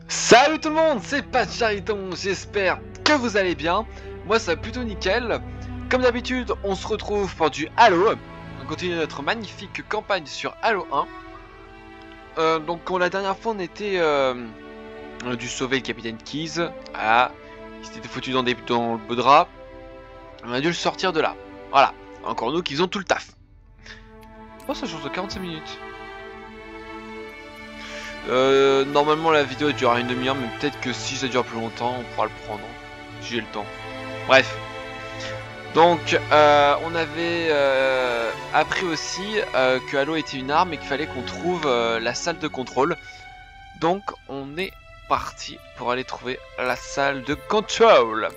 Salut tout le monde, c'est Patchariton, j'espère que vous allez bien. Moi ça va plutôt nickel. Comme d'habitude, on se retrouve pour du Halo. On continue notre magnifique campagne sur Halo 1. Donc la dernière fois on était on a dû sauver le capitaine Keyes. Voilà, il s'était foutu dans le beau drap. On a dû le sortir de là. Voilà, encore nous qui faisons tout le taf. Oh, ça change de 45 minutes. Normalement la vidéo durera une demi-heure, mais peut-être que si ça dure plus longtemps on pourra le prendre si j'ai le temps. Bref, donc on avait appris aussi que Halo était une arme et qu'il fallait qu'on trouve la salle de contrôle. Donc on est parti pour aller trouver la salle de contrôle.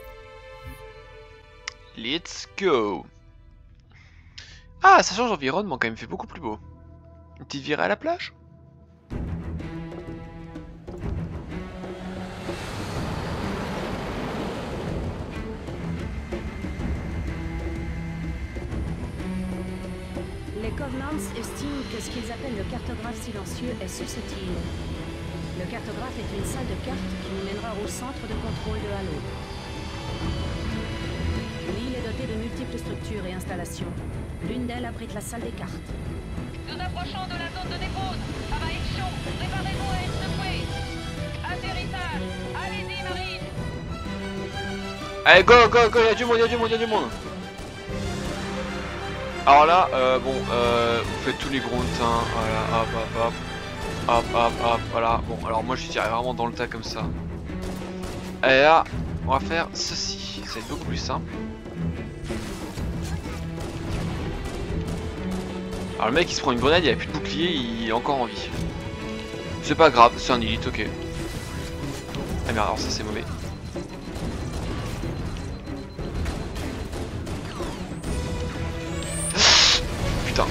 Let's go. Ah, ça change d'environnement quand même, fait beaucoup plus beau. Une petite virée à la plage. Les Covenants estiment que ce qu'ils appellent le cartographe silencieux est sur cette île. Le cartographe est une salle de cartes qui nous mènera au centre de contrôle de Halo. L'île est dotée de multiples structures et installations. L'une d'elles abrite la salle des cartes. Nous approchons de la zone de dépose. Ça va être chaud. Préparez-vous à être secoués. Atterrissage. Allez-y, Marine. Allez, go, go, go, y'a du monde, y'a du monde, y'a du monde. Alors là, vous faites tous les grondins, voilà, hop, hop, hop, hop, hop, hop, voilà. Bon, alors moi je tirais vraiment dans le tas comme ça. Et là, on va faire ceci, ça va être beaucoup plus simple. Alors le mec il se prend une grenade, il a plus de bouclier, il est encore en vie. C'est pas grave, c'est un élite, ok. Ah merde, alors ça c'est mauvais. Putain.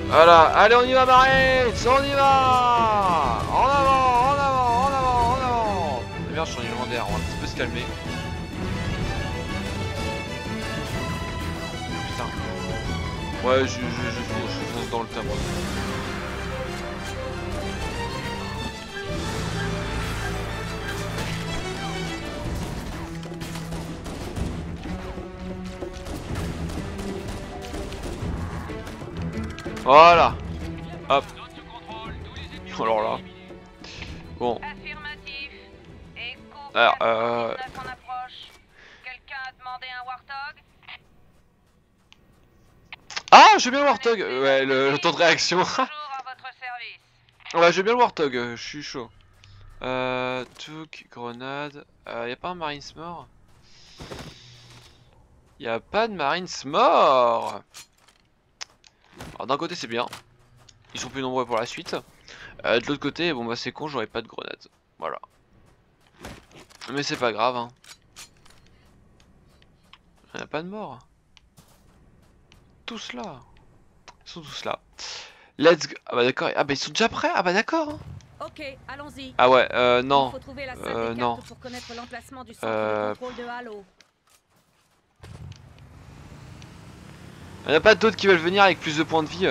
Voilà, allez on y va Maritz, on y va. En avant, en avant, en avant, en avant. Merde, je suis en légendaire, on va un petit peu se calmer. Putain. Ouais, je fonce dans le tas moi. Voilà. Hop. Alors là. Bon. Affirmatif. Écho. Alors, À son approche. Quelqu'un a demandé un Warthog? Ah, je veux bien le Warthog. Ouais, le temps de réaction. Toujours à votre service. Ouais, je veux bien le Warthog. Je suis chaud. Touk, grenade. Y a pas un Marines mort? Y a pas de Marines mort. Alors d'un côté c'est bien, ils sont plus nombreux pour la suite. De l'autre côté, bon bah c'est con, j'aurais pas de grenade. Voilà. Mais c'est pas grave hein. Il n'y a pas de mort. Tous là. Ils sont tous là. Let's go. Ah bah d'accord. Ah bah ils sont déjà prêts. Ah bah d'accord hein. Ok, allons-y. Ah ouais, non. Il faut trouver la salle des non. cartes pour connaître l'emplacement du centre de contrôle de Halo. Il n'y en a pas d'autres qui veulent venir avec plus de points de vie.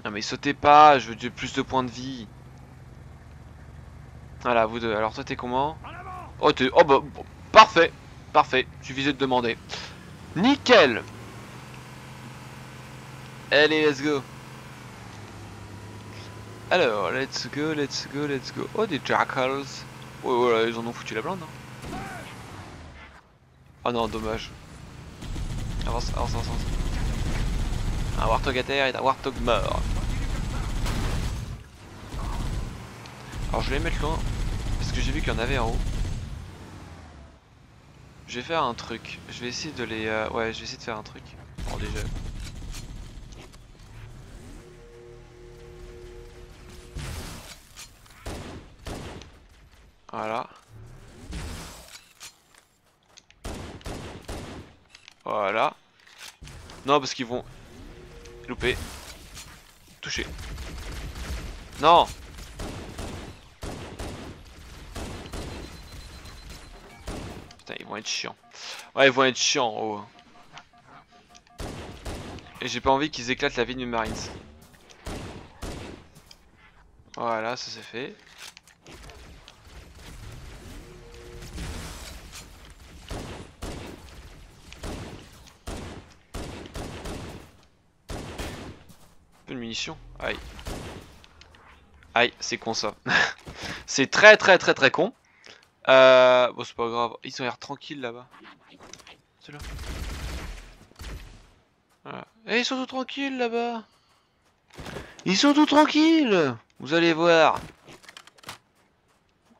Non mais sautez pas, je veux plus de points de vie. Voilà, vous deux. Alors toi t'es comment? Oh t'es... Oh bah bon, parfait. Parfait, suffisait de demander. Nickel. Allez, let's go. Alors, let's go, let's go, let's go. Oh, des jackals. Ouais, voilà, ils en ont foutu la blinde. Hein. Oh non, dommage. Avance, avance, avance, avance. Un Warthog à terre et un Warthog mort. Alors, je vais les mettre loin. Parce que j'ai vu qu'il y en avait en haut. Je vais faire un truc. Je vais essayer de les... ouais, je vais essayer de faire un truc. Bon, déjà... Voilà. Voilà. Non, parce qu'ils vont... Louper. Toucher. Non. vont être chiants. Ouais, ils vont être chiants en haut. Et j'ai pas envie qu'ils éclatent la vie du Marines. Voilà, ça c'est fait. Peu de munitions. Aïe. Aïe, c'est con ça. C'est très con. Bon, c'est pas grave. Ils ont l'air tranquilles là-bas. C'est là. Voilà. Et ils sont tout tranquilles là-bas. Ils sont tout tranquilles. Vous allez voir.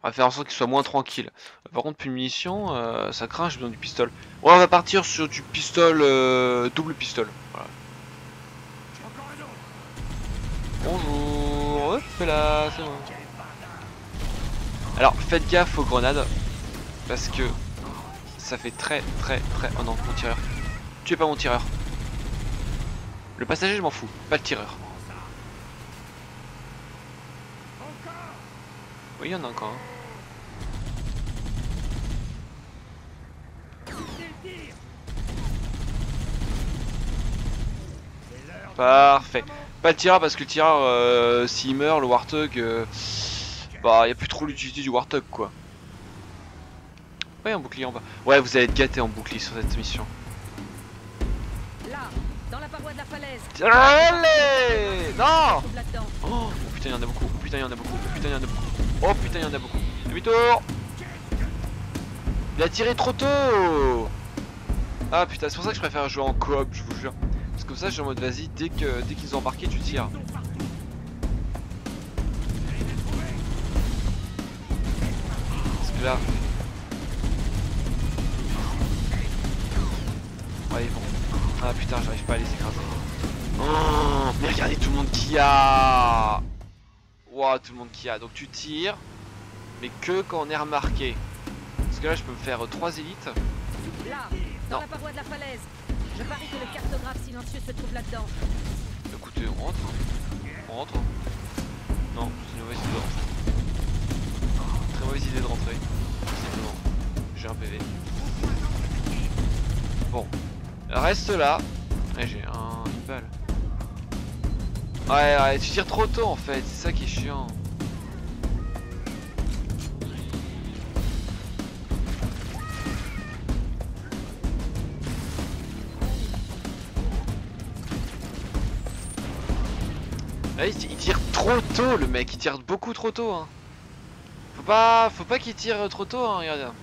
On va faire en sorte qu'ils soient moins tranquilles. Par contre, plus de munitions, ça craint, j'ai besoin du pistolet. Ouais, on va partir sur du pistolet, double pistolet. Voilà. Bonjour, hop là, c'est bon. Alors, faites gaffe aux grenades. Parce que ça fait très. Oh non, mon tireur. Tuez pas mon tireur. Le passager, je m'en fous, pas le tireur. Oui, il y en a encore. Parfait. Pas le tireur parce que le tireur, s'il meurt, le Warthog, bah, y a plus trop l'utilité du Warthog quoi. Ouais, un bouclier en bas. Ouais, vous allez être gâtés en bouclier sur cette mission. Là, dans la paroi de la falaise. Allez, non. Oh putain, il y en a beaucoup. Oh putain, il y en a beaucoup. Oh putain, il y en a beaucoup. Oh putain, il y en a beaucoup. Demi-tour. Il a tiré trop tôt. Ah putain, c'est pour ça que je préfère jouer en coop, je vous jure. Parce que comme ça, je suis en mode vas-y, dès qu'ils ont embarqué, tu tires. Parce que là. Ouais, ils vont. Ah putain, j'arrive pas à les écraser. Oh, mais regardez tout le monde qu'il y a. Wow, tout le monde qu'il y a. Donc tu tires, mais que quand on est remarqué. Parce que là, je peux me faire 3 élites. Là, dans la paroi de la falaise. Je parie que le cartographe silencieux se trouve là-dedans. Écoutez, on rentre. On rentre. Non, c'est une mauvaise idée de rentrer. Très mauvaise idée de rentrer. Simplement. J'ai un PV. Bon. Reste là. Ouais, j'ai une balle. Ouais, tu tires trop tôt en fait. C'est ça qui est chiant. Là, il tire trop tôt le mec, il tire beaucoup trop tôt hein. Faut pas qu'il tire trop tôt hein, regarde.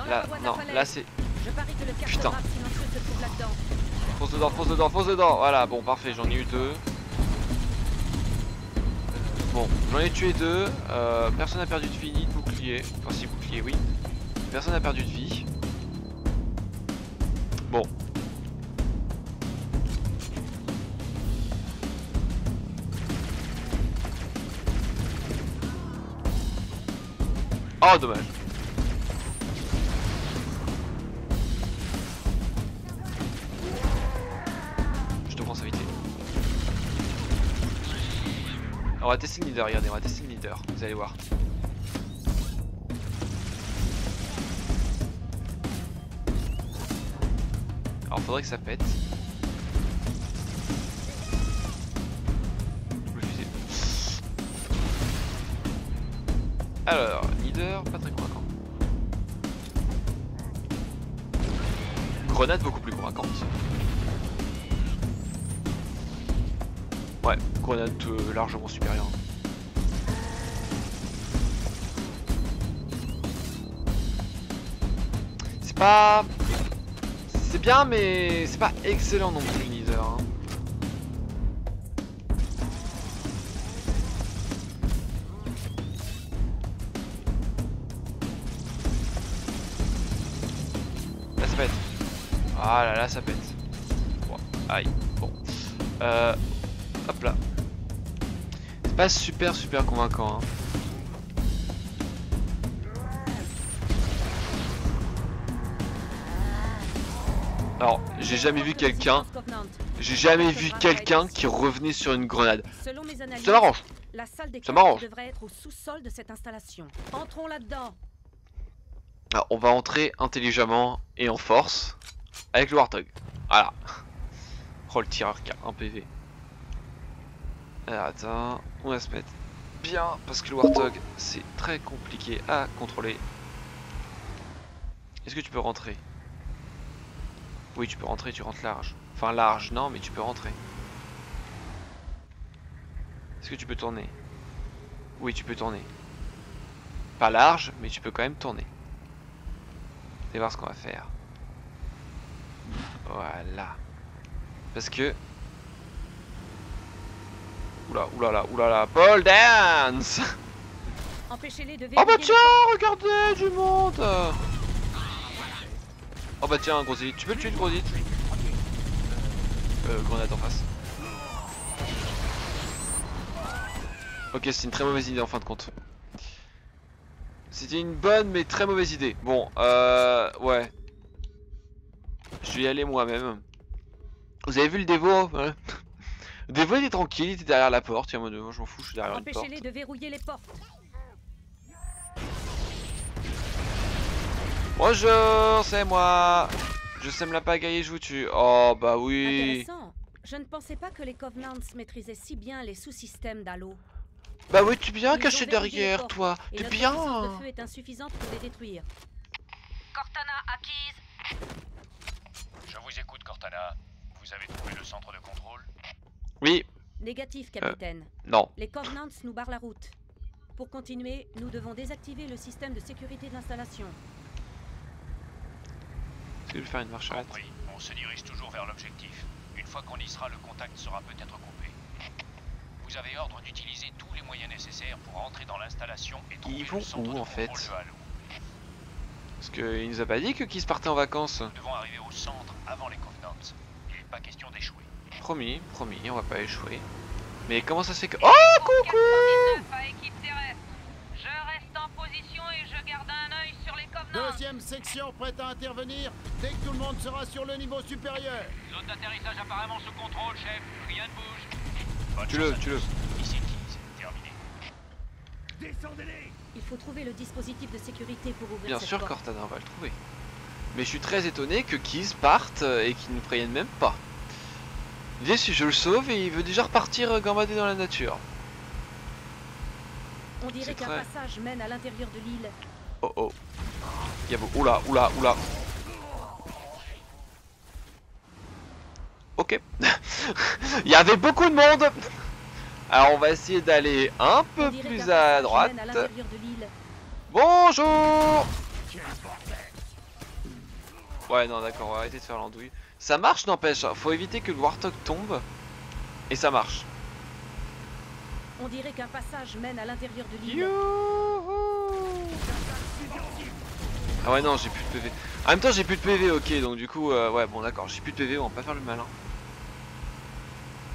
Là, non, là c'est... Putain. Fonce dedans, voilà, bon parfait, j'en ai eu 2. Bon, j'en ai tué 2, personne n'a perdu de vie ni de bouclier. Enfin si, bouclier oui. Personne n'a perdu de vie. Bon. Oh dommage. Je te prends sa vitesse. On va tester le leader, regardez, on va tester le leader, vous allez voir. Alors faudrait que ça pète. Alors, leader, pas très convaincant. Grenade beaucoup plus convaincante. Ouais, grenade largement supérieure. C'est pas... C'est bien mais c'est pas excellent non plus le leader. Hein. Là ça pète. Ah là là ça pète. Bon, aïe, bon. Hop là. C'est pas super convaincant. Hein. Alors, j'ai jamais vu quelqu'un qui revenait sur une grenade. Ça m'arrange. La salle des Ça cartes m'arrange. devrait être au sous-sol de cette installation. Entrons là-dedans. Alors, on va entrer intelligemment et en force avec le Warthog. Voilà. Oh, le tireur qui a un PV. Alors, attends, on va se mettre bien parce que le Warthog c'est très compliqué à contrôler. Est-ce que tu peux rentrer? Oui, tu peux rentrer, tu rentres large. Enfin, large, non, mais tu peux rentrer. Est-ce que tu peux tourner? Oui, tu peux tourner. Pas large, mais tu peux quand même tourner. On va voir ce qu'on va faire. Voilà. Parce que... Oula, oulala, oulala, pole dance. Empêchez-les de Oh bah verrouiller les tiens, portes. regardez, du monde. Oh bah tiens, Grosite, tu peux le tuer, Grosite? Grenade en face. Ok, c'est une très mauvaise idée en fin de compte. C'était une bonne mais très mauvaise idée. Bon, ouais. Je vais y aller moi-même. Vous avez vu le Dévo hein? Le Dévo il est tranquille, il était derrière la porte. Il est en mode, moi je m'en fous, je suis derrière une porte. Empêchez-les de verrouiller les portes. Bonjour, c'est moi. Je sème la pagaille et je vous tue. Oh bah oui. Intéressant. Je ne pensais pas que les Covenants maîtrisaient si bien les sous-systèmes d'Halo. Bah oui, tu es bien Ils caché ont verrouillé les derrière portes, toi. et Tu es notre bien. puissance de feu est insuffisante pour les détruire. Cortana acquise. Je vous écoute, Cortana. Vous avez trouvé le centre de contrôle? Oui, Négatif, capitaine. non. Les Covenants nous barrent la route. Pour continuer, nous devons désactiver le système de sécurité de l'installation. Est-ce que je vais faire une marche arrière? Compris. On se dirige toujours vers l'objectif. Une fois qu'on y sera, le contact sera peut-être coupé. Vous avez ordre d'utiliser tous les moyens nécessaires pour entrer dans l'installation et trouver Ils vont le centre où, de en fait? contrôle de Halo. Parce qu'il nous a pas dit que qui se partait en vacances. Nous devons arriver au centre avant les Covenants. Il n'est pas question d'échouer. Promis, promis, on va pas échouer. Mais comment ça se fait que... Oh, coucou! 99 à équipe terrestre. Je reste en position et je garde un œil sur les Covenants. Deuxième section prête à intervenir dès que tout le monde sera sur le niveau supérieur. Zone d'atterrissage apparemment sous contrôle, chef. Rien ne bouge. Bonne Tue-le, chance à tue-le. tous. Ici Keys. Terminé. Descendez-les. Il faut trouver le dispositif de sécurité pour ouvrir Bien cette sûr, porte. Cortana, on va le trouver. Mais je suis très étonné que Keys parte et qu'il ne prévienne même pas. Déçu, je le sauve et il veut déjà repartir gambader dans la nature. On dirait C'est qu'un très- passage mène à l'intérieur de l'île. Oh oh. Il y a beau. Oula, oula, oula. Ok. Il y avait beaucoup de monde. Alors on va essayer d'aller un On peu dirait plus qu'un à passage droite. mène à l'intérieur de l'île. Bonjour. Ouais non d'accord, on va arrêter de faire l'andouille. Ça marche n'empêche, faut éviter que le Warthog tombe. Et ça marche. On dirait qu'un passage mène à l'intérieur de l'île. Youhou. Ah ouais non j'ai plus de PV. En même temps j'ai plus de PV, ok, donc du coup ouais bon d'accord, j'ai plus de PV, on va pas faire le malin.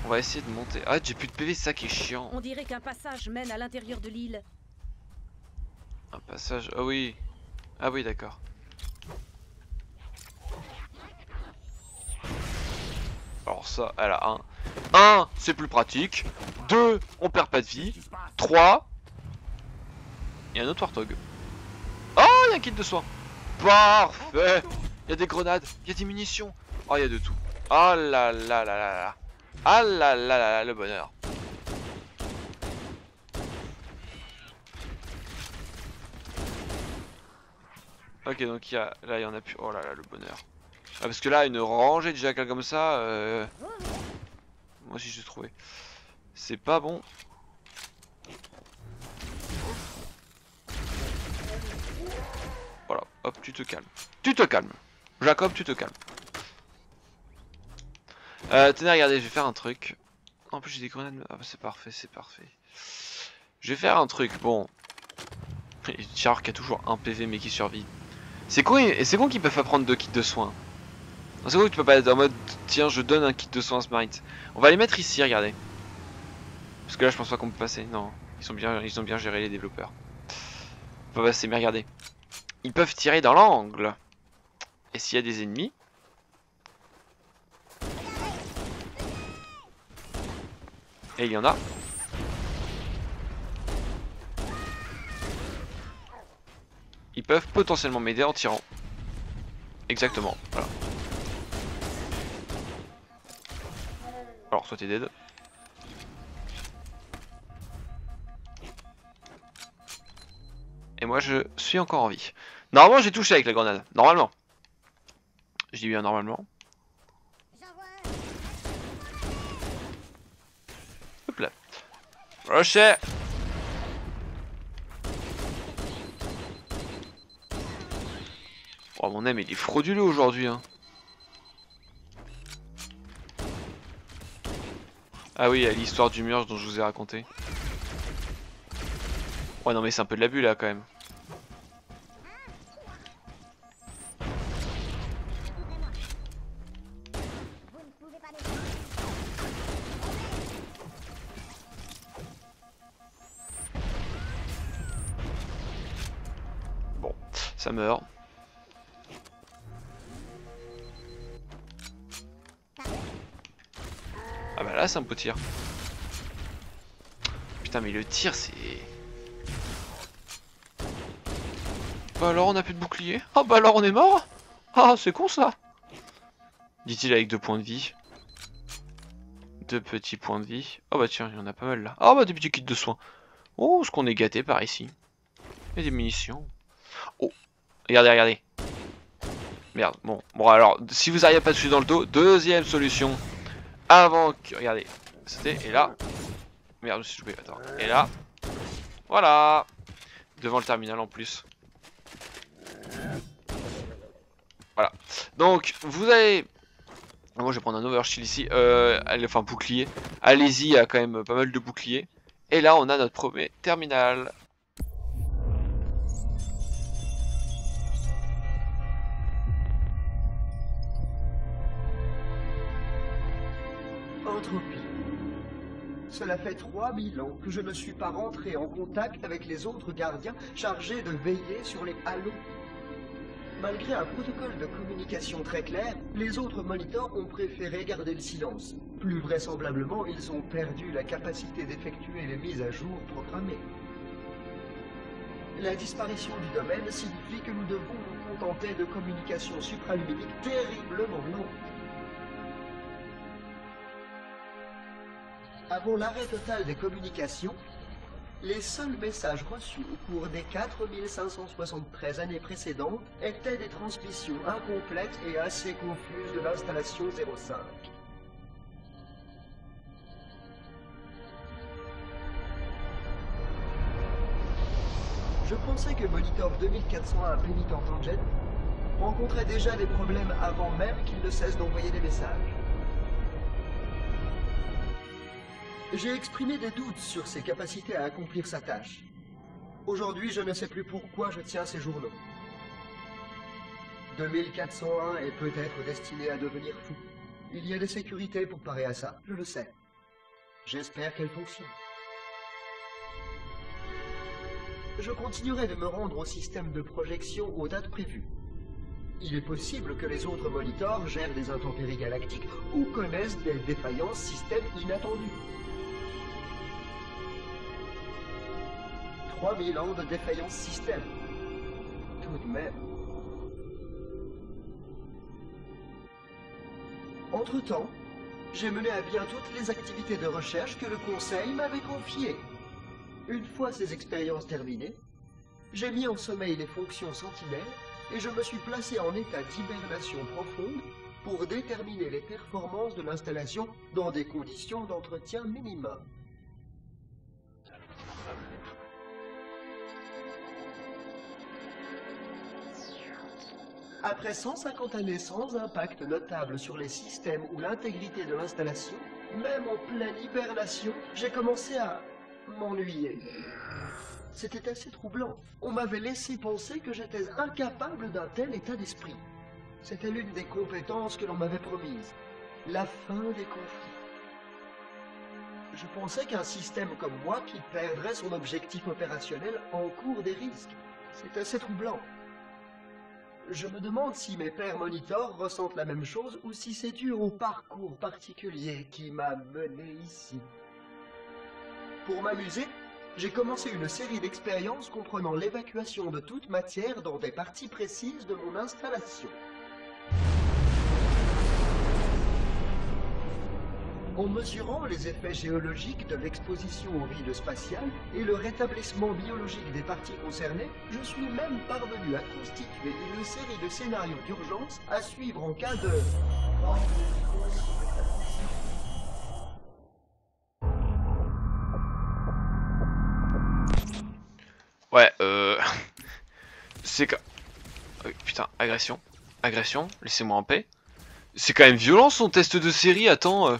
On va essayer de monter. Ah j'ai plus de PV, c'est ça qui est chiant. On dirait qu'un passage mène à l'intérieur de l'île. Un passage, ah oui. Ah oui d'accord. Alors ça, elle a 1, c'est plus pratique. 2, on perd pas de vie. 3, il y a un autre Warthog. Oh, il y a un kit de soins. Parfait. Il y a des grenades, il y a des munitions. Oh, il y a de tout. Oh là là là là là. Ah là là là là, le bonheur. Ok, donc il y a, là il y en a plus. Oh là là, le bonheur. Ah, parce que là, une rangée de jackals comme ça, moi aussi j'ai trouvé. C'est pas bon. Voilà, hop, tu te calmes. Tu te calmes. Jacob, tu te calmes. Tenez, regardez, je vais faire un truc. En plus, j'ai des grenades. Ah, bah, c'est parfait, c'est parfait. Je vais faire un truc. Bon. Char qui a toujours un PV mais qui survit. C'est con, et c'est con qu'ils peuvent pas prendre 2 kits de soins. C'est con que tu peux pas être en mode tiens, je donne un kit de soins à ce Marines. On va les mettre ici, regardez. Parce que là, je pense pas qu'on peut passer. Non, ils ont bien géré les développeurs. On peut passer, mais regardez. Ils peuvent tirer dans l'angle. Et s'il y a des ennemis. Et il y en a. peuvent potentiellement m'aider en tirant. Exactement, voilà. Alors, soit t'es dead. Et moi, je suis encore en vie. Normalement, j'ai touché avec la grenade. Normalement. Je dis bien normalement. Hop là. Rochet. Oh, mon aim, il est frauduleux aujourd'hui, hein. Ah oui, il y a l'histoire du mur dont je vous ai raconté. Ouais, non, mais c'est un peu de l'abus là quand même. Bon, ça meurt. Ah bah là, c'est un beau tir. Putain, mais le tir, c'est... Bah alors, on a plus de bouclier. Ah bah alors, on est mort. Ah, c'est con ça. Dit-il avec 2 points de vie. 2 petits points de vie. Oh bah tiens, il y en a pas mal là. Ah bah des petits kits de soins. Oh, ce qu'on est gâté par ici. Il y a des munitions. Oh, regardez, regardez. Merde, bon alors, si vous n'arrivez pas dessus dans le dos, deuxième solution. Avant que... Regardez, c'était... Et là... Merde, je me suis loupé, attends. Et là... Voilà. Devant le terminal en plus. Voilà. Donc, vous allez... Moi, je vais prendre un overshield ici. Enfin, bouclier. Allez-y, il y a quand même pas mal de boucliers. Et là, on a notre premier terminal. Entropie. Cela fait 3000 ans que je ne suis pas rentré en contact avec les autres gardiens chargés de veiller sur les halos. Malgré un protocole de communication très clair, les autres moniteurs ont préféré garder le silence. Plus vraisemblablement, ils ont perdu la capacité d'effectuer les mises à jour programmées. La disparition du domaine signifie que nous devons nous contenter de communications supraluminiques terriblement lentes. Avant l'arrêt total des communications, les seuls messages reçus au cours des 4573 années précédentes étaient des transmissions incomplètes et assez confuses de l'installation 05. Je pensais que Monitor 2401 Pénitent Tangent rencontrait déjà des problèmes avant même qu'il ne cesse d'envoyer des messages. J'ai exprimé des doutes sur ses capacités à accomplir sa tâche. Aujourd'hui, je ne sais plus pourquoi je tiens ces journaux. 2401 est peut-être destiné à devenir fou. Il y a des sécurités pour parer à ça, je le sais. J'espère qu'elles fonctionnent. Je continuerai de me rendre au système de projection aux dates prévues. Il est possible que les autres moniteurs gèrent des intempéries galactiques ou connaissent des défaillances système inattendues. 3000 ans de défaillance système. Tout de même. Entre-temps, j'ai mené à bien toutes les activités de recherche que le Conseil m'avait confiées. Une fois ces expériences terminées, j'ai mis en sommeil les fonctions sentinelles et je me suis placé en état d'hibernation profonde pour déterminer les performances de l'installation dans des conditions d'entretien minimum. Après 150 années sans impact notable sur les systèmes ou l'intégrité de l'installation, même en pleine hibernation, j'ai commencé à m'ennuyer. C'était assez troublant. On m'avait laissé penser que j'étais incapable d'un tel état d'esprit. C'était l'une des compétences que l'on m'avait promises. La fin des conflits. Je pensais qu'un système comme moi qui perdrait son objectif opérationnel encourt des risques. C'est assez troublant. Je me demande si mes pairs moniteurs ressentent la même chose ou si c'est dû au parcours particulier qui m'a mené ici. Pour m'amuser, j'ai commencé une série d'expériences comprenant l'évacuation de toute matière dans des parties précises de mon installation. En mesurant les effets géologiques de l'exposition au vide spatial et le rétablissement biologique des parties concernées, je suis même parvenu à constituer une série de scénarios d'urgence à suivre en cas de... Ouais, c'est que... putain, agression. Agression, laissez-moi en paix. C'est quand même violent son test de série, attends...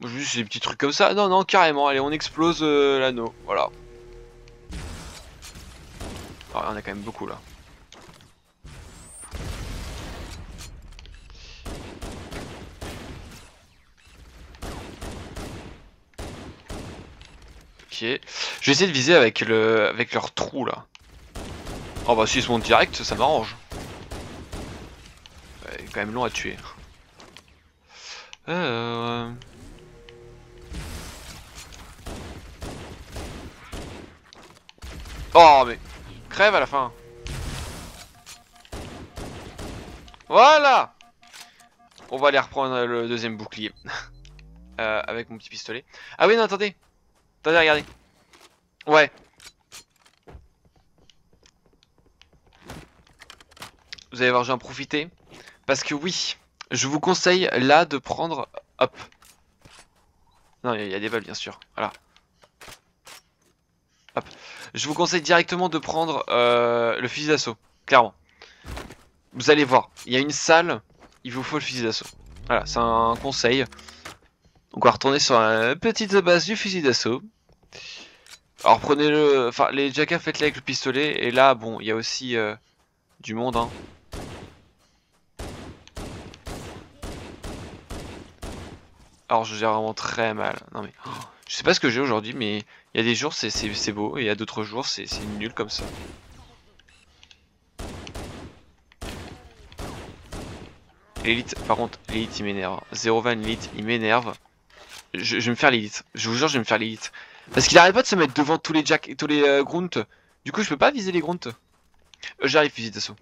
juste des petits trucs comme ça. Non, non, carrément, allez, on explose l'anneau, voilà. Alors, il y en a quand même beaucoup, là. Ok. Je vais essayer de viser avec leur trou, là. Oh bah s'ils se montent direct, ça m'arrange. Ouais, quand même long à tuer. Oh mais crève à la fin. Voilà. On va aller reprendre le deuxième bouclier. Avec mon petit pistolet. Ah oui non attendez. Attendez regardez. Ouais. Vous allez voir, je vais en profiter. Parce que oui, je vous conseille là de prendre... Hop. Non, il y a des balles bien sûr. Voilà. Hop. Je vous conseille directement de prendre le fusil d'assaut. Clairement. Vous allez voir, il y a une salle, il vous faut le fusil d'assaut. Voilà, c'est un conseil. Donc on va retourner sur la petite base du fusil d'assaut. Alors prenez-le... Enfin, les jackas, faites-les avec le pistolet. Et là, bon, il y a aussi du monde, hein. Alors je gère vraiment très mal. Non mais oh, je sais pas ce que j'ai aujourd'hui, mais il y a des jours c'est beau et il y a d'autres jours c'est nul comme ça. L'élite, par contre, l'élite il m'énerve. 0,20 l'élite il m'énerve. Je vais me faire l'élite. Je vous jure, je vais me faire l'élite. Parce qu'il arrête pas de se mettre devant tous les grunts. Du coup, je peux pas viser les grunts. J'arrive, fusil d'assaut.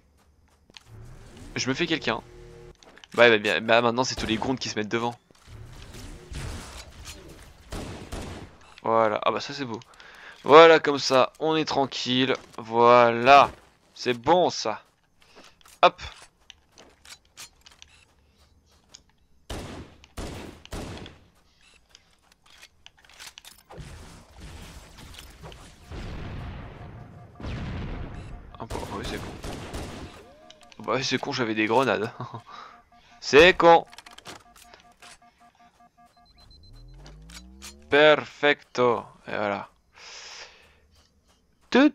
Je me fais quelqu'un. Bah maintenant c'est tous les grunts qui se mettent devant. Voilà, ah bah ça c'est beau. Voilà, comme ça, on est tranquille. Voilà, c'est bon ça. Hop. Ah bah oui c'est con. Bah oui c'est con, j'avais des grenades. C'est con. Perfecto. Et voilà. Ah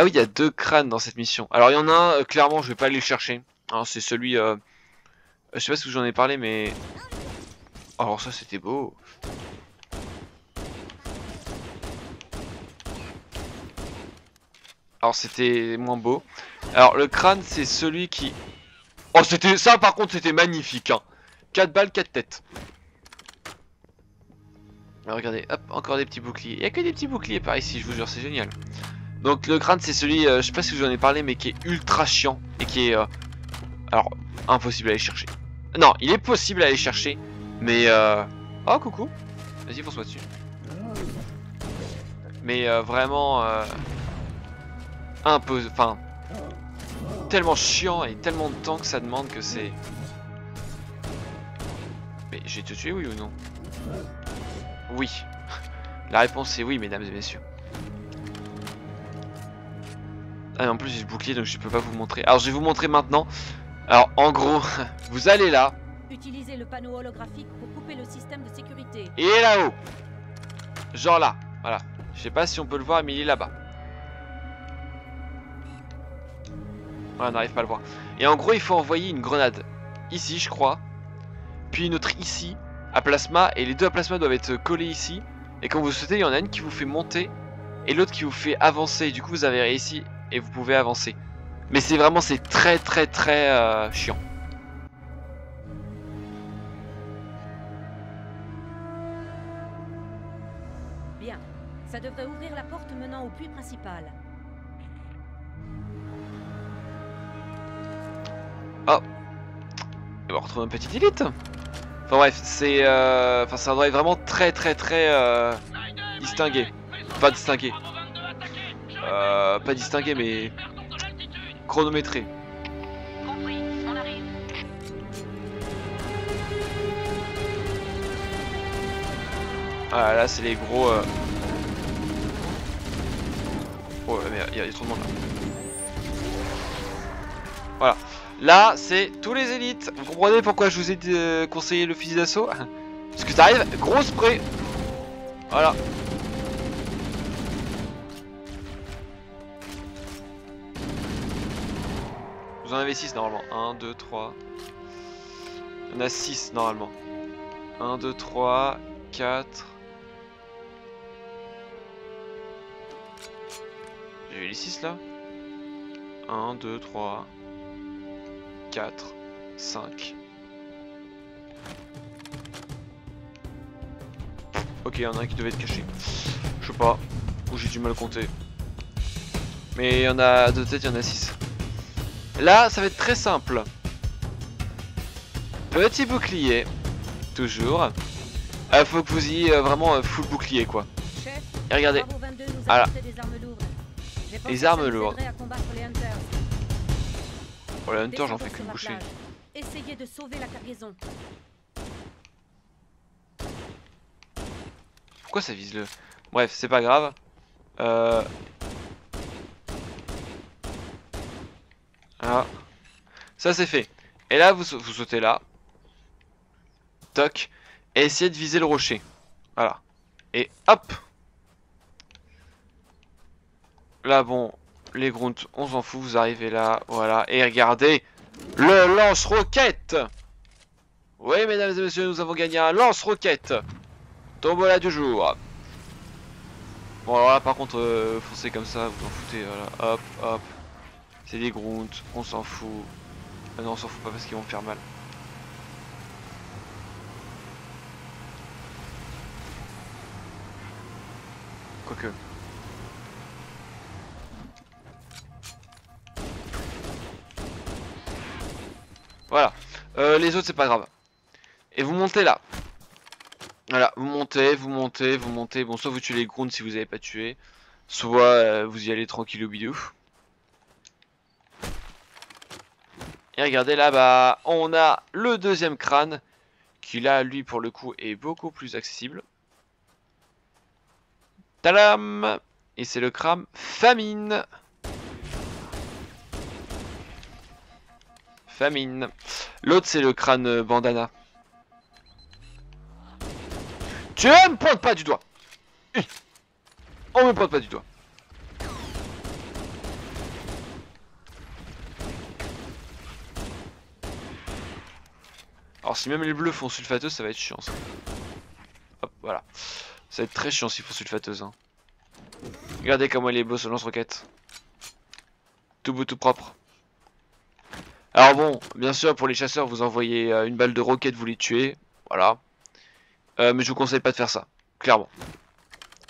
oui, il y a 2 crânes dans cette mission. Alors il y en a un, clairement, je vais pas aller le chercher. C'est celui... je sais pas si j'en ai parlé, mais... Alors ça, c'était beau. Alors c'était moins beau. Alors le crâne, c'est celui qui... Oh, c'était... Ça, par contre, c'était magnifique, hein. 4 balles, 4 têtes. Alors, regardez, hop, encore des petits boucliers. Il n'y a que des petits boucliers par ici, je vous jure, c'est génial. Donc le crâne c'est celui, je sais pas si je vous en ai parlé, mais qui est ultra chiant. Et qui est, alors, impossible à aller chercher. Non, il est possible à aller chercher. Mais, oh coucou. Vas-y, fonce-moi dessus. Mais vraiment, un peu, enfin, tellement chiant et tellement de temps que ça demande que c'est... Mais j'ai te tué, oui ou non? Oui. La réponse est oui, mesdames et messieurs. Ah, mais en plus j'ai le bouclier donc je peux pas vous montrer. Alors je vais vous montrer maintenant. Alors en gros, vous allez là. Utilisez le panneau holographique pour couper le système de sécurité. Et là-haut. Genre là. Voilà. Je sais pas si on peut le voir, mais il est là-bas. Voilà, on n'arrive pas à le voir. Et en gros, il faut envoyer une grenade. Ici, je crois. Puis une autre ici. À plasma. Et les deux à plasma doivent être collés ici. Et quand vous sautez, il y en a une qui vous fait monter. Et l'autre qui vous fait avancer. Et du coup, vous avez réussi. Et vous pouvez avancer. Mais c'est vraiment, c'est très chiant. Bien. Ça devrait ouvrir la porte menant au puits principal. Oh. Et on retrouve un petit élite. Enfin bref, c'est... Enfin ça doit être vraiment très distingué. Pas distingué. Pas distingué mais... chronométré. Compris, on arrive. Ah là c'est les gros... Oh mais il y a trop de monde là. Voilà. Là c'est tous les élites. Vous comprenez pourquoi je vous ai conseillé le fusil d'assaut? Parce que t'arrives, gros spray. Voilà. Vous en avez 6 normalement. 1, 2, 3. Il y en a 6 normalement. 1, 2, 3, 4. J'ai eu les 6 là. 1, 2, 3, 4, 5. Ok, il y en a un qui devait être caché. Je sais pas. Ou j'ai du mal compter. Mais il y en a de tête, il y en a 6. Là, ça va être très simple. Petit bouclier. Toujours. Faut que vous ayez vraiment full bouclier quoi. Chef, Et regardez. Bravo 22 nous a Voilà. apporté des armes lourdes. J'ai pensé Les que ça armes nous lourdes. aiderait à combattre les Hunters. Pour le Hunter, j'en Descendons fais que sur la boucher. plage. Essayez de sauver la cargaison. Pourquoi ça vise le... Bref, c'est pas grave. Voilà. Ça c'est fait. Et là, vous sautez là. Toc. Et essayez de viser le rocher. Voilà. Et hop. Là, bon, les grunts, on s'en fout. Vous arrivez là. Voilà. Et regardez. Le lance-roquette. Oui, mesdames et messieurs, nous avons gagné un lance-roquette. Tombola du jour. Bon, alors là, par contre, foncez comme ça. Vous en foutez. Voilà. Hop, hop. C'est des grunts. On s'en fout. Ah non, on s'en fout pas parce qu'ils vont me faire mal. Quoique. Voilà. Les autres, c'est pas grave. Et vous montez là. Voilà, vous montez, vous montez, vous montez. Bon, soit vous tuez les grunts si vous n'avez pas tué. Soit vous y allez tranquille au bidou. Et regardez là-bas, on a le deuxième crâne. Qui là, lui, pour le coup, est beaucoup plus accessible. Tadam! Et c'est le crâne famine. Famine. L'autre, c'est le crâne bandana. Tu me pointes pas du doigt. On me pointe pas du doigt. Alors si même les bleus font sulfateuse, ça va être chiant ça. Hop, voilà. Ça va être très chiant s'ils font sulfateuse. Hein. Regardez comment il est beau ce lance-roquette. Tout beau, tout propre. Alors bon, bien sûr pour les chasseurs, vous envoyez une balle de roquette, vous les tuez. Voilà. Mais je vous conseille pas de faire ça, clairement.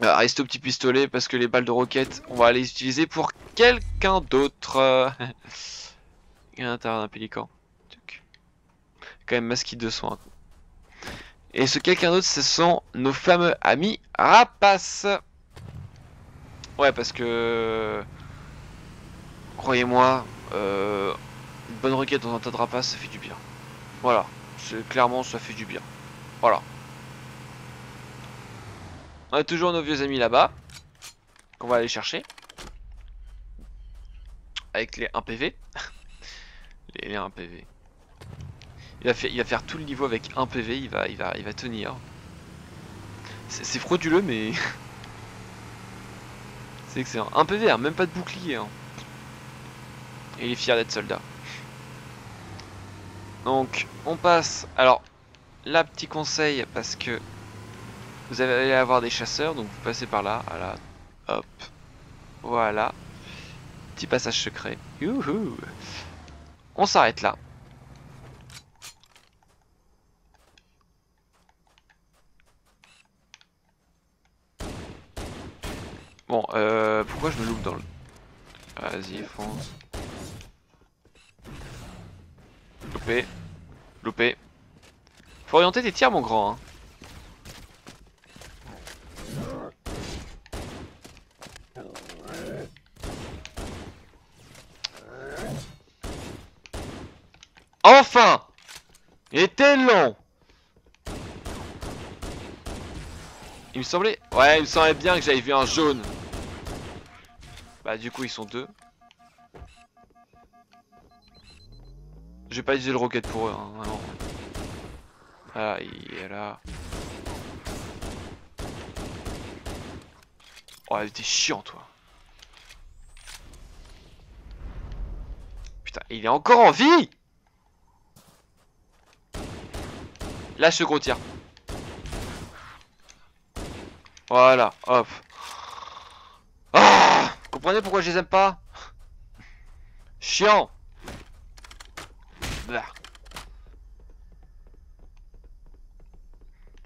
Restez au petit pistolet parce que les balles de roquette, on va les utiliser pour quelqu'un d'autre. Il y a l'intérieur d'un pélican. Quand même masqué de soins. Et ce quelqu'un d'autre, ce sont nos fameux amis rapaces. Ouais, parce que... Croyez-moi, une bonne requête dans un tas de rapaces, ça fait du bien. Voilà. Clairement, ça fait du bien. Voilà. On a toujours nos vieux amis là-bas. Qu'on va aller chercher. Avec les 1 PV. les 1 PV. Il va faire tout le niveau avec 1 PV, il va tenir. C'est frauduleux mais... c'est excellent. 1 PV, hein, même pas de bouclier. Hein. Et il est fier d'être soldat. Donc, on passe... Alors, là, petit conseil, parce que... Vous allez avoir des chasseurs, donc vous passez par là. Voilà. Hop. Voilà. Petit passage secret. Youhou. On s'arrête là. Bon, pourquoi je me loupe dans le... Vas-y, fonce. Loupé. Loupé. Faut orienter tes tirs, mon grand. Hein. Enfin! Il était long! Il me semblait... Ouais, il me semblait bien que j'avais vu un jaune. Bah du coup ils sont deux. Je vais pas utiliser le rocket pour eux, hein, vraiment. Ah, il est là. Oh, elle était chiant, toi. Putain, il est encore en vie! Lâche ce gros tir. Voilà, hop. Ah! Vous comprenez pourquoi je les aime pas? Chiant. Bah.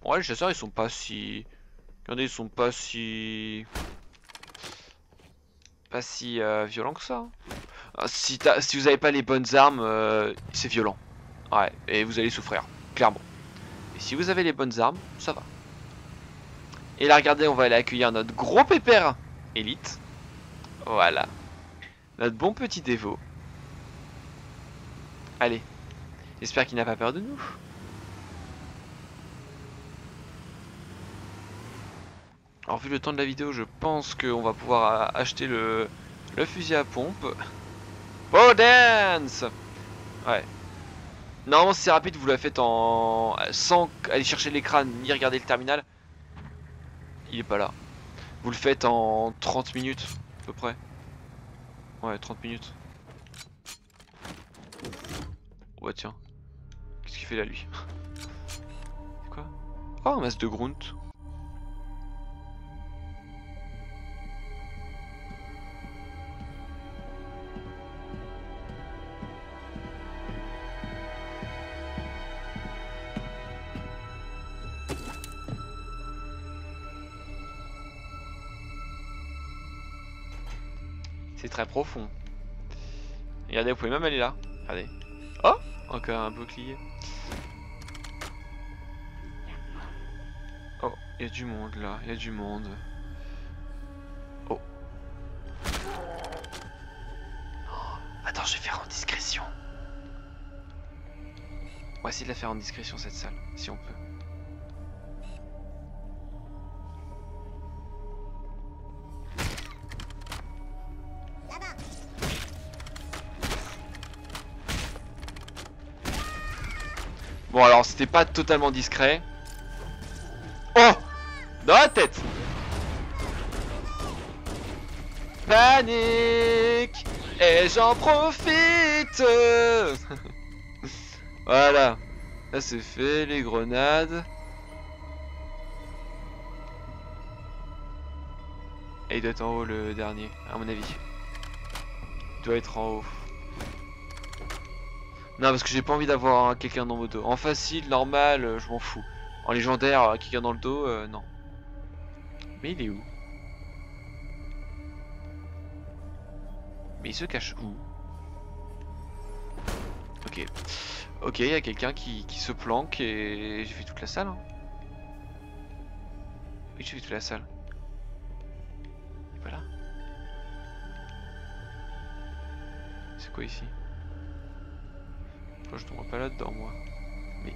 Ouais, les chasseurs ils sont pas si... Regardez, ils sont pas si... Pas si violents que ça. Si vous avez pas les bonnes armes, c'est violent. Ouais, et vous allez souffrir, clairement. Et si vous avez les bonnes armes, ça va. Et là, regardez, on va aller accueillir notre gros pépère élite. Voilà. Notre bon petit dévot. Allez. J'espère qu'il n'a pas peur de nous. Alors, vu le temps de la vidéo, je pense qu'on va pouvoir acheter le fusil à pompe. Oh, dance! Ouais. Normalement, c'est rapide, vous la faites sans aller chercher l'écran ni regarder le terminal. Il est pas là. Vous le faites en 30 minutes, à peu près. Ouais, 30 minutes. Ouais, tiens. Qu'est-ce qu'il fait là, lui? C'est quoi? Oh, un masque de Grunt. C'est très profond. Regardez, vous pouvez même aller là. Regardez. Oh, encore un bouclier. Oh, il y a du monde là. Il y a du monde. Oh. Attends, je vais faire en discrétion. On va essayer de la faire en discrétion cette salle, si on peut. Bon alors c'était pas totalement discret. Oh! Dans la tête! Panique! Et j'en profite! Voilà. Là c'est fait, les grenades. Et il doit être en haut le dernier, à mon avis. Il doit être en haut. Non, parce que j'ai pas envie d'avoir quelqu'un dans mon dos. En facile, normal, je m'en fous. En légendaire, quelqu'un dans le dos, non. Mais il est où? Mais il se cache où? Ok. Ok, il y a quelqu'un qui se planque et j'ai fait toute la salle. Hein. Oui, j'ai fait toute la salle. Et voilà. C'est quoi ici? Je ne vois pas là-dedans, moi. Mais...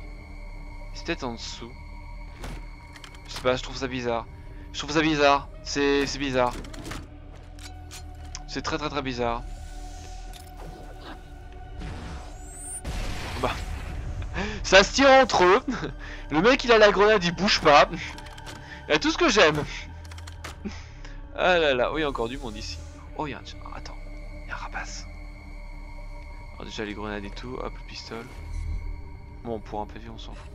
c'est peut-être en dessous. Je sais pas, je trouve ça bizarre. Je trouve ça bizarre. C'est bizarre. C'est très bizarre. Bah... ça se tire entre eux. Le mec, il a la grenade, il bouge pas. Il a tout ce que j'aime. Ah là là. Oh, il y a encore du monde ici. Oh, il y a un... attends. Il y a un rapace. Alors déjà les grenades et tout, hop le pistolet. Bon pour un PV on s'en fout.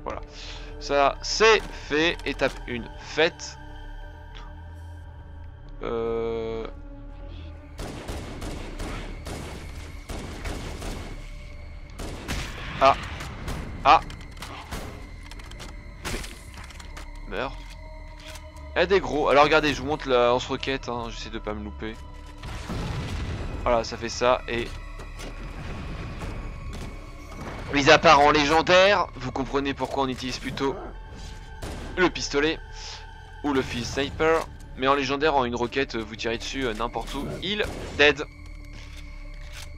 Voilà. Ça c'est fait, étape 1 faite. Ah. Ah. Mais... Meurs. Il y a des gros. Alors regardez, je vous montre la lance-roquette, hein. J'essaie de pas me louper. Voilà, ça fait ça et... Mis à part en légendaire, vous comprenez pourquoi on utilise plutôt le pistolet ou le fusil sniper. Mais en légendaire, en une roquette, vous tirez dessus n'importe où, il dead.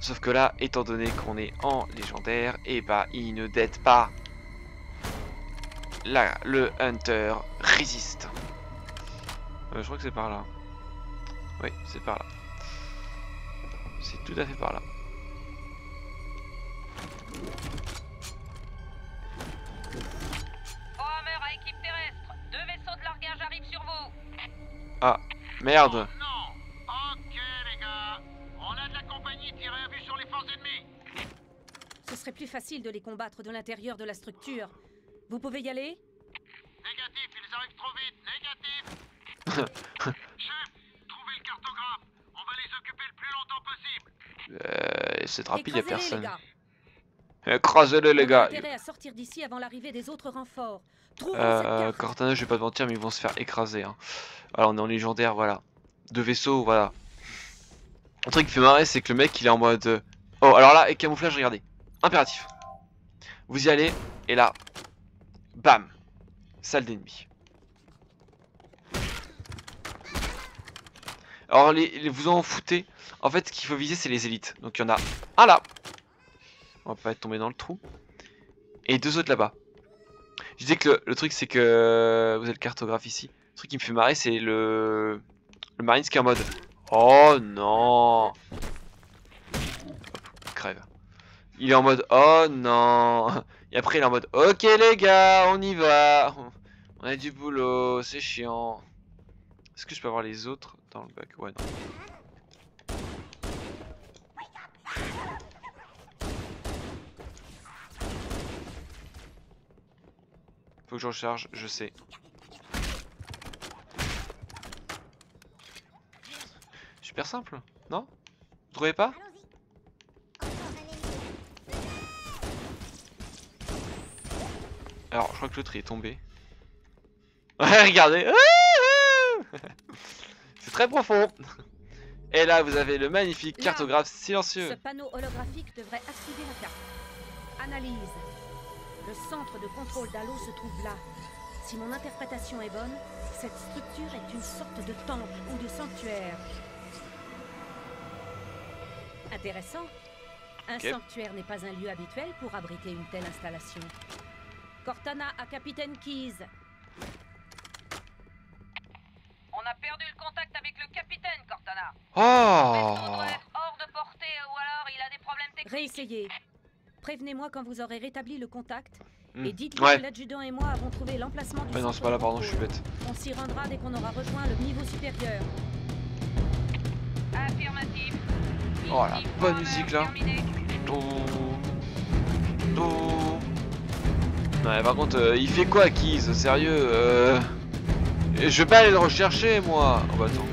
Sauf que là, étant donné qu'on est en légendaire, et bah il ne dead pas. Là, le Hunter résiste. Je crois que c'est par là. Oui, c'est par là. C'est tout à fait par là. Warhammer à équipe terrestre. 2 vaisseaux de largage arrivent sur vous. Ah, merde. Non. Ok les gars. On a de la compagnie tirée à vue sur les forces ennemies. Ce serait plus facile de les combattre de l'intérieur de la structure. Vous pouvez y aller? Négatif, ils arrivent trop vite. Négatif. Chef, trouvez le cartographe. On va les occuper le plus longtemps possible. C'est rapide, y'a Écrasez-les, personne. les gars. Écrasez-les les On a gars. intérêt à sortir d'ici avant l'arrivée des autres renforts. Trouvons cette carte. Cortana, je vais pas te mentir, mais ils vont se faire écraser. Hein. Alors on est en légendaire, voilà. 2 vaisseaux, voilà. Un truc qui fait marrer, c'est que le mec il est en mode... Oh, alors là, et camouflage, regardez. Impératif. Vous y allez, et là... Bam. Salle d'ennemi. Alors vous en foutez. En fait, ce qu'il faut viser, c'est les élites. Donc il y en a un là. On va pas être tombé dans le trou. Et 2 autres là-bas. Je disais que le truc, c'est que... Vous avez le cartographe ici. Le truc qui me fait marrer, c'est le Marines qui est en mode... Oh non. Crève. Il est en mode... Oh non. Et après, il est en mode... Ok les gars, on y va. On a du boulot, c'est chiant. Est-ce que je peux avoir les autres dans le bac? Ouais, non. Faut que je recharge, je sais. Super simple, non? Vous trouvez pas? Alors, je crois que l'autre est tombé. Ouais, regardez. C'est très profond. Et là, vous avez le magnifique cartographe silencieux. Ce panneau holographique devrait activer la carte. Analyse. Le centre de contrôle d'Halo se trouve là. Si mon interprétation est bonne, cette structure est une sorte de temple ou de sanctuaire. Intéressant. Un sanctuaire n'est pas un lieu habituel pour abriter une telle installation. Cortana à Capitaine Keyes. On a perdu le contact avec le capitaine, Cortana. Oh. Le vaisseau doit être hors de portée ou alors il a des problèmes techniques. Réessayez. Prévenez-moi quand vous aurez rétabli le contact. Et dites-lui Ouais. que l'adjudant et moi avons trouvé l'emplacement du Ouais, non, centre c'est pas là, de pardon, je suis contrôle. bête. On s'y rendra dès qu'on aura rejoint le niveau supérieur. Affirmatif. Oh la Ici, bonne Warhammer, musique là. terminé. Ouais, par contre, il fait quoi, Keys? Sérieux, je vais pas aller le rechercher, moi. Oh bah attends.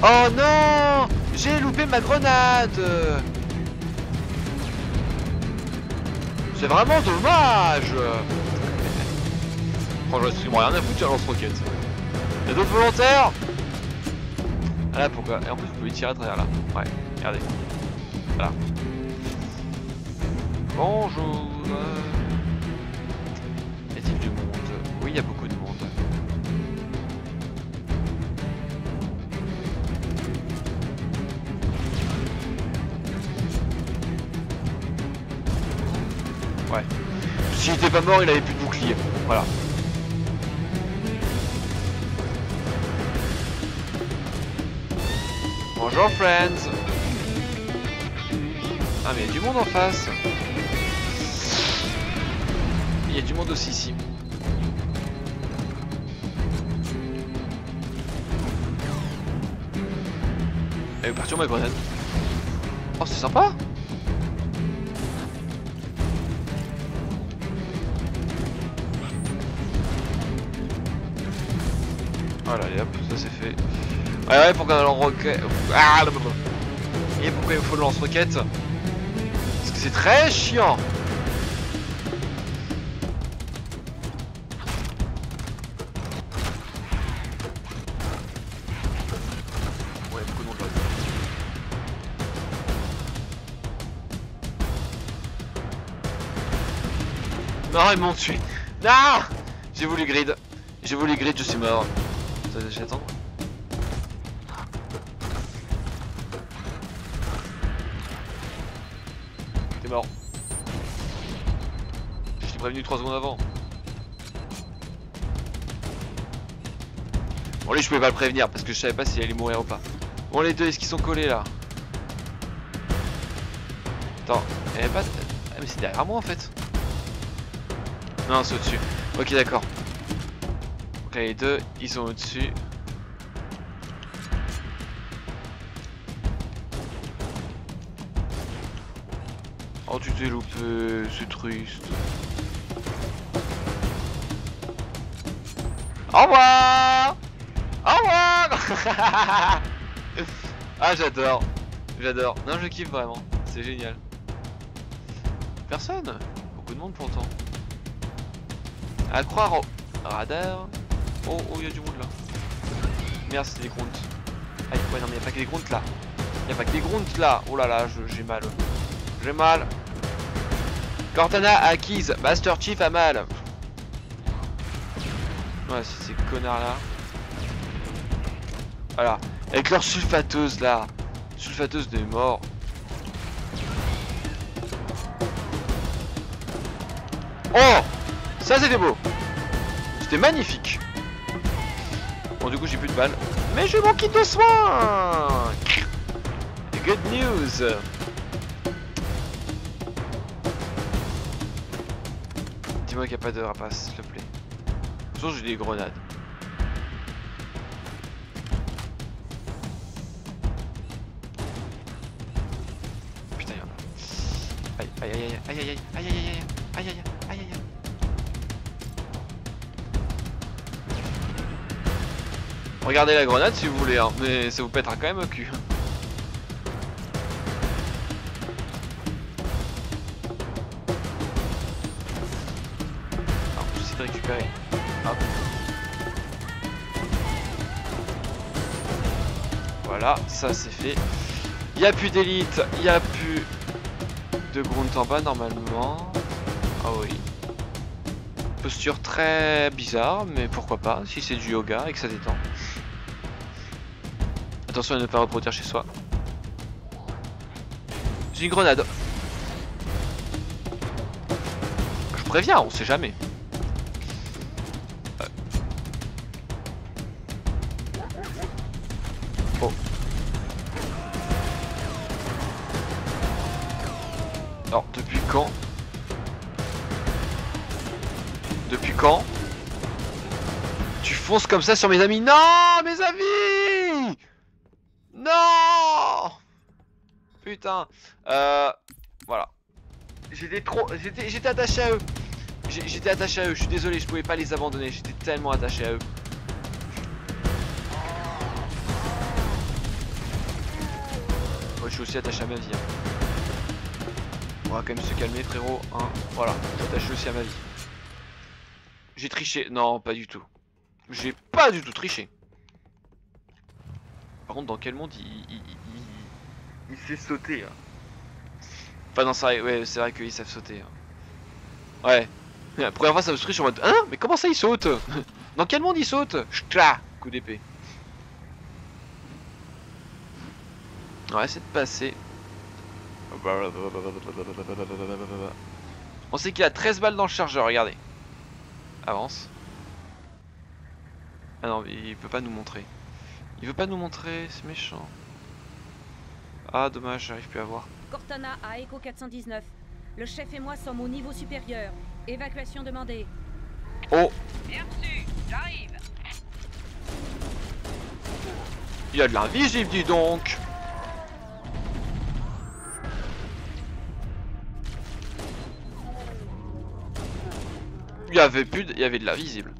Oh non, j'ai loupé ma grenade. C'est vraiment dommage. Franchement, je rien à foutre, lance-roquette. Y'a d'autres volontaires? Ah là, pourquoi? Et en plus, vous pouvez tirer à travers là. Ouais, regardez. Voilà. Bonjour. Y a-t-il du monde? Oui, il y a beaucoup de monde. Ouais. S'il était pas mort, il avait plus de bouclier. Voilà. Bonjour, friends. Ah, mais il y a du monde en face. Il y a du monde aussi ici. Elle est partie où ma grenade? Oh, c'est sympa. Voilà, et hop, ça c'est fait. Ouais, ouais, pour qu'on ait le roquet. Ah, Et pourquoi il faut le lance-roquette? Parce que c'est très chiant. Ouais, beaucoup de monde là. Non, ils m'ont tué. Non, j'ai voulu grid. J'ai voulu grid, je suis mort. J'attends. T'es mort. Je t'ai prévenu 3 secondes avant. Bon, lui, je pouvais pas le prévenir parce que je savais pas s'il allait mourir ou pas. Bon, les deux, est-ce qu'ils sont collés là? Attends, il y avait pas. Ah, mais c'est derrière moi en fait. Non, c'est au-dessus. Ok, d'accord. Donc là, les deux, ils sont au-dessus. Oh, tu t'es loupé, c'est triste. Au revoir. Au revoir. Ah, j'adore. J'adore. Non, je kiffe vraiment. C'est génial. Personne. Beaucoup de monde pourtant. À croire au radar. Oh, oh, il y a du monde là. Merde, c'est des grunts. Aïe, ouais, non, mais il n'y a pas que des grunts là. Il n'y a pas que des grunts là. Oh là là, j'ai mal. J'ai mal. Cortana a acquise. Master Chief a mal. Ouais, c'est ces connards là. Voilà. Avec leur sulfateuse là. Sulfateuse des morts. Oh, ça c'était beau. C'était magnifique. Bon, du coup j'ai plus de balles. Mais j'ai mon kit de soins. Good news. Dis-moi qu'il n'y a pas de rapace, s'il te plaît. Sauf j'ai des grenades. Putain, il y en a. Aïe, aïe, aïe, aïe, aïe, aïe, aïe, aïe, aïe, aïe, aïe, aïe, aïe. Regardez la grenade si vous voulez, hein, mais ça vous pètera quand même au cul. Alors, j'essaie de récupérer. Hop. Voilà, ça c'est fait. Il n'y a plus d'élite, il n'y a plus de grunt en bas normalement. Ah oui. Posture très bizarre, mais pourquoi pas, si c'est du yoga et que ça détend. Attention à ne pas reproduire chez soi. J'ai une grenade. Je préviens, on sait jamais. Oh. Alors, depuis quand? Depuis quand tu fonces comme ça sur mes amis? Non, mes amis! Non! Putain. Voilà. J'étais attaché à eux. J'étais attaché à eux. Je suis désolé, je pouvais pas les abandonner. J'étais tellement attaché à eux. Ouais, je suis aussi attaché à ma vie. Hein. On va quand même se calmer, frérot. Hein. Voilà. Je suis attaché aussi à ma vie. J'ai triché. Non, pas du tout. J'ai pas du tout triché. Par contre, dans quel monde il sait sauter hein. Enfin non, c'est vrai, ouais, c'est vrai qu'ils savent sauter hein. Ouais. La première fois ça me surprit, je suis en mode hein, mais comment ça il saute? Dans quel monde il saute? Ch'tla, coup d'épée. On va essayer de passer. On sait qu'il a 13 balles dans le chargeur, regardez. Avance. Ah non, il peut pas nous montrer. Il veut pas nous montrer, c'est méchant. Ah dommage, j'arrive plus à voir. Cortana à Echo 419. Le chef et moi sommes au niveau supérieur. Évacuation demandée. Oh! Bien reçu, j'arrive. Il y a de l'invisible, dis donc! Il y avait plus, il y avait de l'invisible.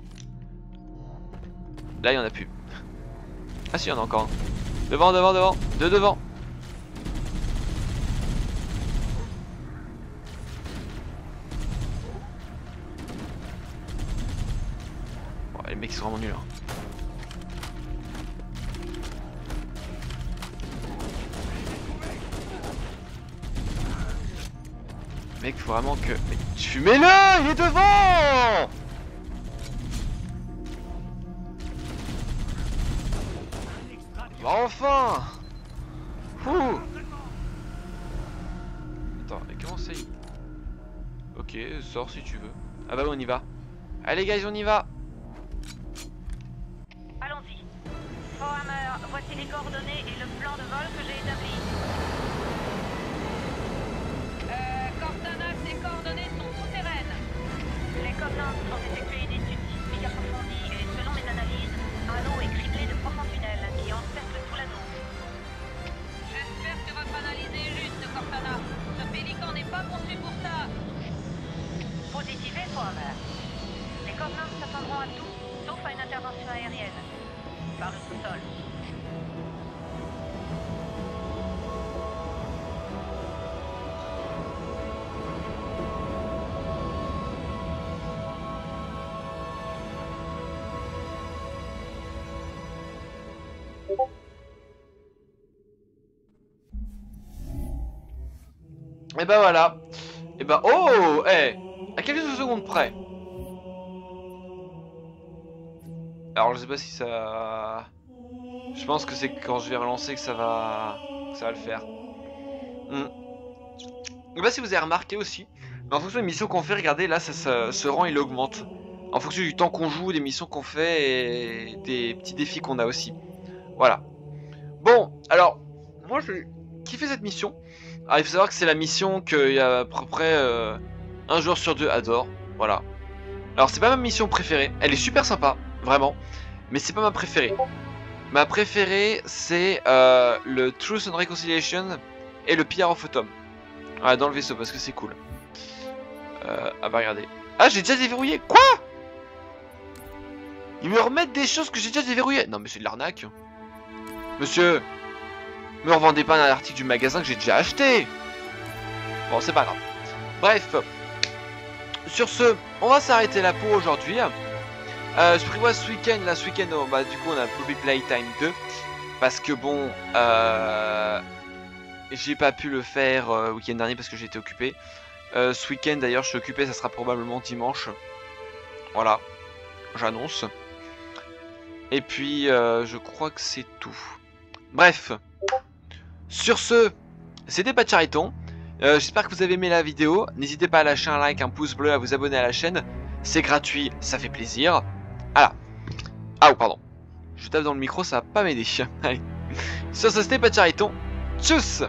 Là, il y en a plus. Ah si, il y en a encore un. Devant, devant, devant. De devant. vraiment nul. Hein. Mec, faut vraiment que... Mais fumez-le! Il est devant! Bah enfin! Ouh! Attends, mais comment ça y... Ok, sors si tu veux. Ah bah on y va. Allez guys, on y va! Allons-y. Fohammer, voici les coordonnées et le plan de vol que j'ai établi. Cortana, ces coordonnées sont souterraines. Les Covenants ont effectué une étude sismique approfondie et selon mes analyses, Halo est criblé de profonds tunnels qui encerclent tout l'anneau. J'espère que votre analyse est juste, Cortana. Ce pélican n'est pas conçu pour ça. Positivé, Fohammer. Les Covenants s'attendront à tout, sauf à une intervention aérienne. Par le sous-sol. Et bah voilà. Et bah oh, à quelques secondes près. Alors je sais pas si ça... Je pense que c'est quand je vais relancer que ça va le faire. Et bah si vous avez remarqué aussi, en fonction des missions qu'on fait, regardez là, ce rang il augmente. En fonction du temps qu'on joue, des missions qu'on fait et des petits défis qu'on a aussi. Voilà. Bon, alors, moi j'ai kiffé cette mission. Alors il faut savoir que c'est la mission qu'il y a à peu près un joueur sur deux adore. Voilà. Alors c'est pas ma mission préférée. Elle est super sympa, vraiment. Mais c'est pas ma préférée. Ma préférée c'est le Truth and Reconciliation et le PR of Autumn. Voilà, dans le vaisseau parce que c'est cool. Ah bah regardez. Ah j'ai déjà déverrouillé. Quoi? Ils me remettent des choses que j'ai déjà déverrouillées. Non mais c'est de l'arnaque. Monsieur, me revendez pas un article du magasin que j'ai déjà acheté. Bon, c'est pas grave. Bref, sur ce, on va s'arrêter là pour aujourd'hui. Je prévois ce week-end, oh, bah du coup on a Poppy Playtime 2. Parce que bon, j'ai pas pu le faire week-end dernier parce que j'étais occupé. Ce week-end d'ailleurs je suis occupé, ça sera probablement dimanche. Voilà, j'annonce. Et puis je crois que c'est tout. Bref, sur ce, c'était Patchariton. J'espère que vous avez aimé la vidéo. N'hésitez pas à lâcher un like, un pouce bleu, à vous abonner à la chaîne. C'est gratuit, ça fait plaisir. Voilà. Ah, oh, pardon. Je tape dans le micro, ça va pas m'aider. Allez. Sur ce, c'était Patchariton. Tchuss!